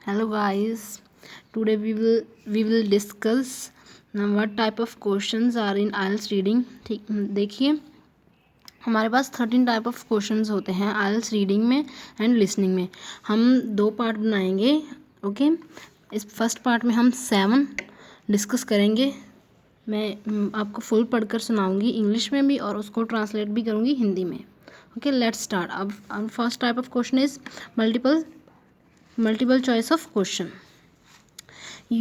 Hello guys, today we will discuss what type of questions are in IELTS reading. ठीक देखिए, हमारे पास 13 type of questions होते हैं IELTS reading में and listening में. हम 2 पार्ट बनाएंगे. ओके, इस फर्स्ट पार्ट में हम 7 डिस्कस करेंगे. मैं आपको फुल पढ़कर सुनाऊंगी इंग्लिश में भी और उसको ट्रांसलेट भी करूंगी हिंदी में. Okay, let's start. अब first type of question is multiple choice of question.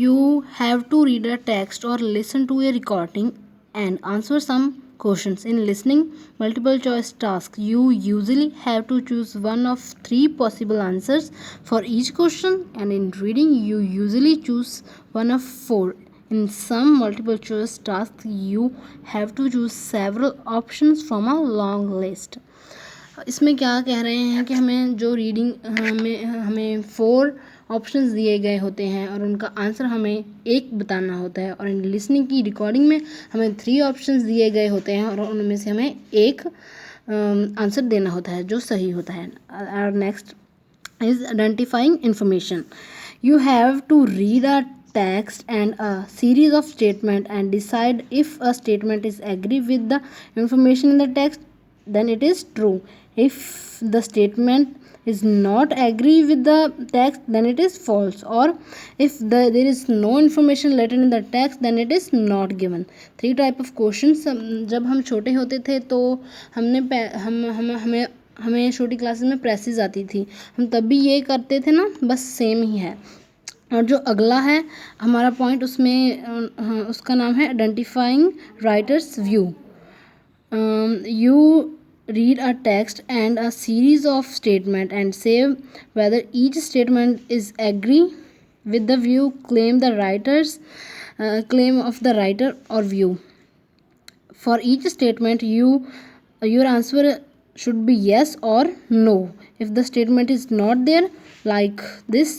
You have to read a text or listen to a recording and answer some questions. In listening multiple choice task, you usually have to choose one of 3 possible answers for each question, and in reading you usually choose one of 4. In some multiple choice tasks you have to choose several options from a long list. इसमें क्या कह रहे हैं कि हमें जो reading हमें 4 options दिए गए होते हैं और उनका आंसर हमें एक बताना होता है, और इन लिसनिंग की रिकॉर्डिंग में हमें 3 ऑप्शंस दिए गए होते हैं और उनमें से हमें एक आंसर देना होता है जो सही होता है. और next is identifying information. You have to read a text and a series of statement and decide if a statement is agree with the information in the text, then it is true. If the statement is not agree with the text, then it is false. Or if there is no information written in the text, then it is not given. 3 type of questions. जब हम छोटे होते थे तो हमें छोटी classes में presses आती थी, हम तब भी ये करते थे ना, बस सेम ही है. और जो अगला है हमारा पॉइंट, उसमें उसका नाम है identifying writers view. You read a text and a series of statement and say whether each statement is agree with the view claim of the writer or view. For each statement your answer should be yes or no. If the statement is not there like this,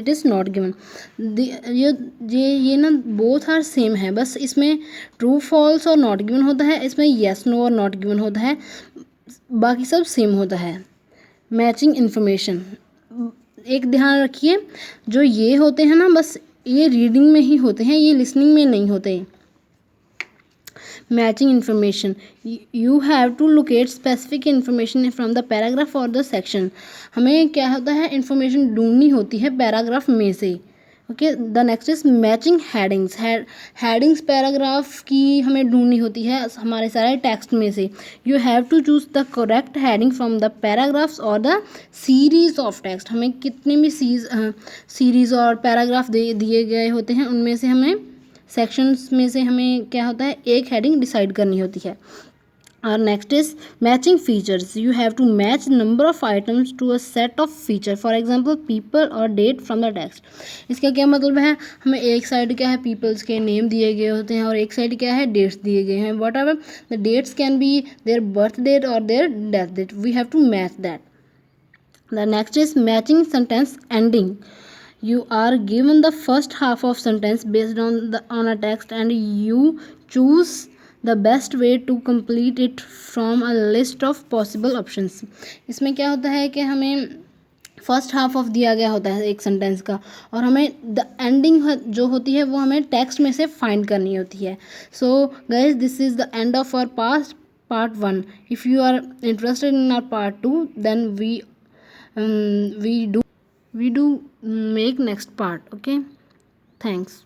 it is not given. ये ना both are same है, बस इसमें true false और not given होता है, इसमें yes no और नॉट गिवन होता है, बाकी सब सेम होता है. मैचिंग इन्फॉर्मेशन, एक ध्यान रखिए, जो ये होते हैं ना, बस ये रीडिंग में ही होते हैं, ये लिसनिंग में नहीं होते. Matching information, you have to locate specific information from the paragraph और द सेक्शन. हमें क्या होता है, इन्फॉर्मेशन ढूंढनी होती है पैराग्राफ में से. Okay, the next is matching headings. Headings paragraph की हमें ढूंढनी होती है हमारे सारे टेक्स्ट में से. You have to choose the correct heading from the paragraphs और द सीरीज ऑफ टेक्स्ट. हमें कितने भी सीरीज और पैराग्राफ दिए गए होते हैं, उनमें से हमें सेक्शंस में से हमें क्या होता है, एक हेडिंग डिसाइड करनी होती है. और next is matching features. You have to match number of items to a set of feature. For example people और डेट फ्रॉम द टेक्स्ट. इसका क्या मतलब है, हमें एक साइड क्या है पीपल्स के नेम दिए गए होते हैं और एक साइड क्या है डेट्स दिए गए हैं. Whatever the dates can be their birth date और their death date. We have to match that. The next is matching sentence ending. You are given the first half of sentence based on a text and you choose the best way to complete it from a list of possible options. इसमें क्या होता है कि हमें first half of दिया गया होता है एक सेंटेंस का, और हमें द एंडिंग जो होती है वो हमें टेक्स्ट में से फाइंड करनी होती है. So guys, this is the end of our part 1. If you are interested in our part 2, then we do make next part. Okay, thanks.